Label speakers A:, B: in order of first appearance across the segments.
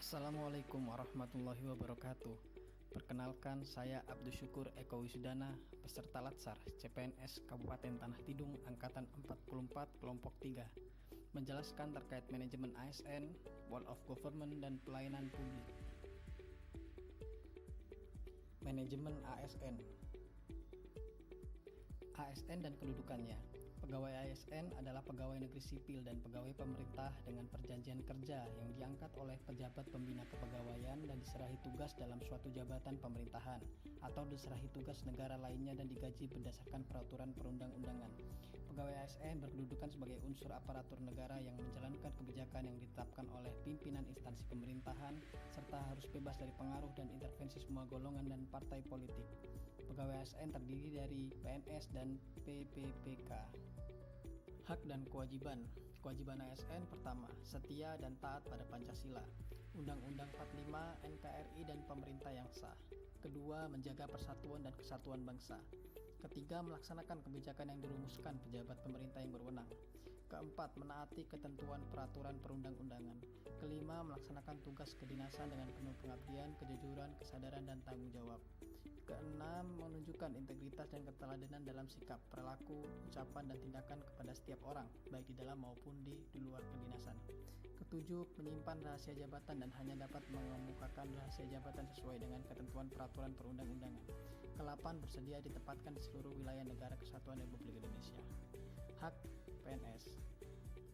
A: Assalamualaikum warahmatullahi wabarakatuh. Perkenalkan, saya Abdus Syukur Eko Wisudana, peserta Latsar CPNS Kabupaten Tanah Tidung Angkatan 44 Kelompok 3, menjelaskan terkait manajemen ASN, World of Government, dan pelayanan publik. Manajemen ASN. ASN dan kedudukannya. Pegawai ASN adalah pegawai negeri sipil dan pegawai pemerintah dengan perjanjian kerja yang diangkat oleh pejabat pembina kepegawaian dan diserahi tugas dalam suatu jabatan pemerintahan atau diserahi tugas negara lainnya dan digaji berdasarkan peraturan perundang-undangan. Pegawai ASN berkedudukan sebagai unsur aparatur negara yang menjalankan kebijakan yang ditetapkan oleh pimpinan instansi pemerintahan serta harus bebas dari pengaruh dan intervensi semua golongan dan partai politik. Pegawai ASN terdiri dari PNS dan PPPK. Hak dan kewajiban. Kewajiban ASN pertama, setia dan taat pada Pancasila, Undang-Undang 45, NKRI dan pemerintah yang sah. Kedua, menjaga persatuan dan kesatuan bangsa. Ketiga, melaksanakan kebijakan yang dirumuskan pejabat pemerintah yang berwenang. Keempat, menaati ketentuan peraturan perundang-undangan. Kelima, melaksanakan tugas kedinasan dengan penuh pengabdian, kejujuran, kesadaran, dan tanggung jawab. Keenam, menunjukkan integritas dan keteladanan dalam sikap, perilaku, ucapan, dan tindakan kepada setiap orang, baik di dalam maupun di luar kedinasan. Ketujuh, menyimpan rahasia jabatan dan hanya dapat mengemukakan rahasia jabatan sesuai dengan ketentuan peraturan perundang-undangan. Kelapan, bersedia ditempatkan di seluruh wilayah negara kesatuan Republik Indonesia. Hak PNS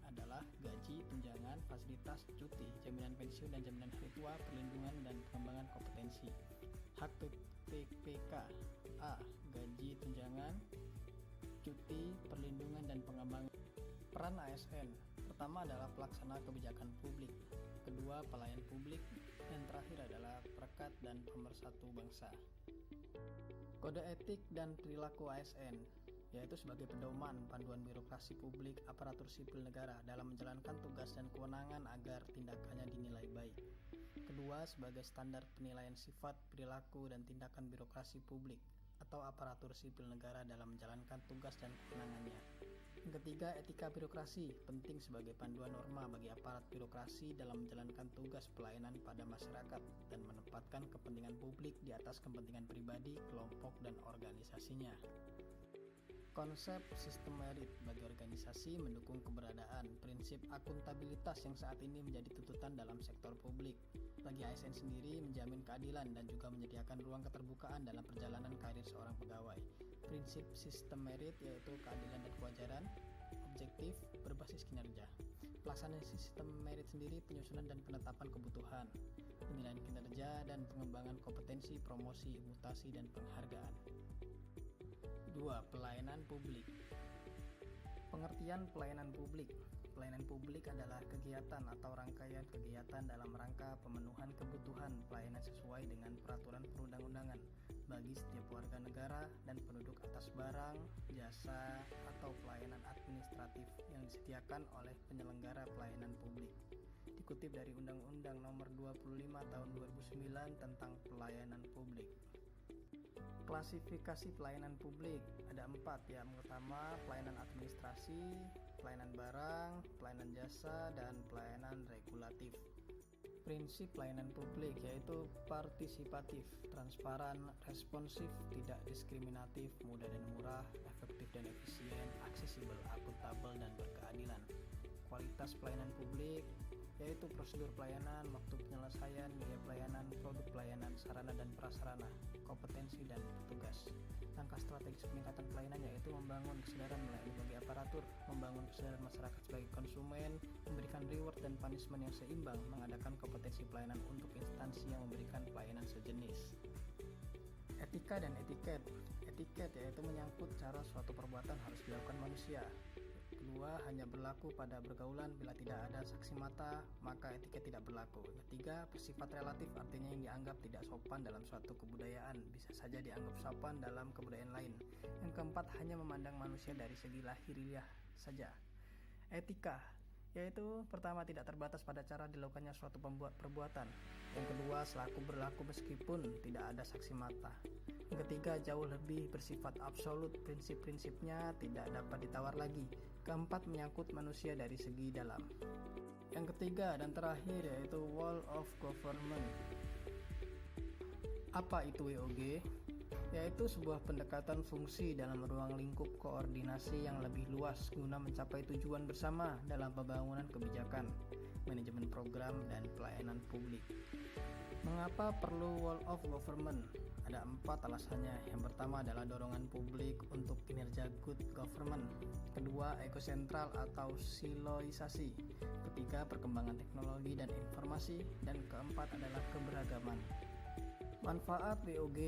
A: adalah gaji, tunjangan, fasilitas, cuti, jaminan pensiun dan jaminan hari tua, perlindungan dan pengembangan kompetensi. Hak PPPK A. Gaji, tunjangan, cuti, perlindungan dan pengembangan. Peran ASN pertama adalah pelaksana kebijakan publik, kedua pelayan publik, dan terakhir adalah perekat dan pemersatu bangsa. Kode etik dan perilaku ASN yaitu sebagai pedoman panduan birokrasi publik aparatur sipil negara dalam menjalankan tugas dan kewenangan agar tindakannya dinilai baik. Kedua, sebagai standar penilaian sifat, perilaku, dan tindakan birokrasi publik atau aparatur sipil negara dalam menjalankan tugas dan kewenangannya. Yang ketiga, etika birokrasi penting sebagai panduan norma bagi aparat birokrasi dalam menjalankan tugas pelayanan pada masyarakat dan menempatkan kepentingan publik di atas kepentingan pribadi, kelompok, dan organisasinya. Konsep sistem merit bagi organisasi mendukung keberadaan prinsip akuntabilitas yang saat ini menjadi tuntutan dalam sektor publik. Bagi ASN sendiri menjamin keadilan dan juga menyediakan ruang keterbukaan dalam perjalanan karir seorang pegawai. Prinsip sistem merit yaitu keadilan dan kewajaran, objektif, berbasis kinerja. Pelaksanaan sistem merit sendiri penyusunan dan penetapan kebutuhan, penilaian kinerja dan pengembangan kompetensi, promosi, mutasi, dan penghargaan. 2. Pelayanan publik. Pengertian pelayanan publik. Pelayanan publik adalah kegiatan atau rangkaian kegiatan dalam rangka pemenuhan kebutuhan pelayanan sesuai dengan peraturan perundang-undangan bagi setiap warga negara dan penduduk atas barang, jasa, atau pelayanan administratif yang disediakan oleh penyelenggara pelayanan publik. Dikutip dari Undang-Undang Nomor 25 Tahun 2009 tentang Pelayanan Publik. Klasifikasi pelayanan publik ada 4 ya. Yang pertama, pelayanan administrasi, pelayanan barang, pelayanan jasa, dan pelayanan regulatif. Prinsip pelayanan publik yaitu partisipatif, transparan, responsif, tidak diskriminatif, mudah dan murah, efektif dan efisien, aksesibel, akuntabel, dan berkeadilan. Kualitas pelayanan publik yaitu prosedur pelayanan, waktu penyelesaian, biaya pelayanan, produk pelayanan, sarana dan prasarana, kompetensi dan petugas. Langkah strategis peningkatan pelayanan yaitu membangun kesadaran melayani bagi aparatur, membangun kesadaran masyarakat sebagai konsumen, memberikan reward dan punishment yang seimbang, mengadakan kompetensi pelayanan untuk instansi yang memberikan pelayanan sejenis. Etika dan etiket. Etiket yaitu menyangkut cara suatu perbuatan harus dilakukan manusia. Kedua, hanya berlaku pada pergaulan. Bila tidak ada saksi mata, maka etiket tidak berlaku. Ketiga, bersifat relatif, artinya yang dianggap tidak sopan dalam suatu kebudayaan bisa saja dianggap sopan dalam kebudayaan lain. Yang keempat, hanya memandang manusia dari segi lahiriah saja. Etika yaitu pertama, tidak terbatas pada cara dilakukannya suatu perbuatan. Yang kedua, selaku berlaku meskipun tidak ada saksi mata. Yang ketiga, jauh lebih bersifat absolut, prinsip-prinsipnya tidak dapat ditawar lagi. Keempat, menyangkut manusia dari segi dalam. Yang ketiga dan terakhir yaitu Wall of Government. Apa itu WOG? Yaitu sebuah pendekatan fungsi dalam ruang lingkup koordinasi yang lebih luas guna mencapai tujuan bersama dalam pembangunan kebijakan, manajemen program, dan pelayanan publik. Mengapa perlu Wall of Government? Ada 4 alasannya. Yang pertama adalah dorongan publik untuk kinerja good government. Kedua, ekosentral atau siloisasi. Ketiga, perkembangan teknologi dan informasi. Dan keempat adalah keberagaman. Manfaat WOG: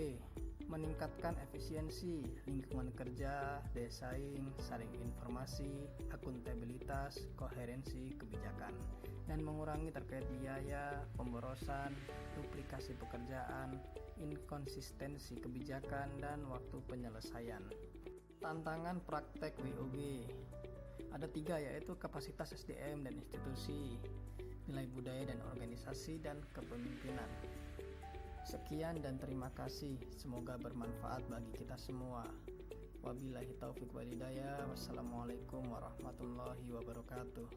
A: meningkatkan efisiensi lingkungan kerja, desain, saling informasi, akuntabilitas, koherensi kebijakan, dan mengurangi terkait biaya, pemborosan, duplikasi pekerjaan, inkonsistensi kebijakan, dan waktu penyelesaian. Tantangan praktek WOG ada 3, yaitu kapasitas SDM dan institusi, nilai budaya dan organisasi, dan kepemimpinan. Sekian dan terima kasih, semoga bermanfaat bagi kita semua. Wabillahi taufiq wal hidayah. Wassalamualaikum warahmatullahi wabarakatuh.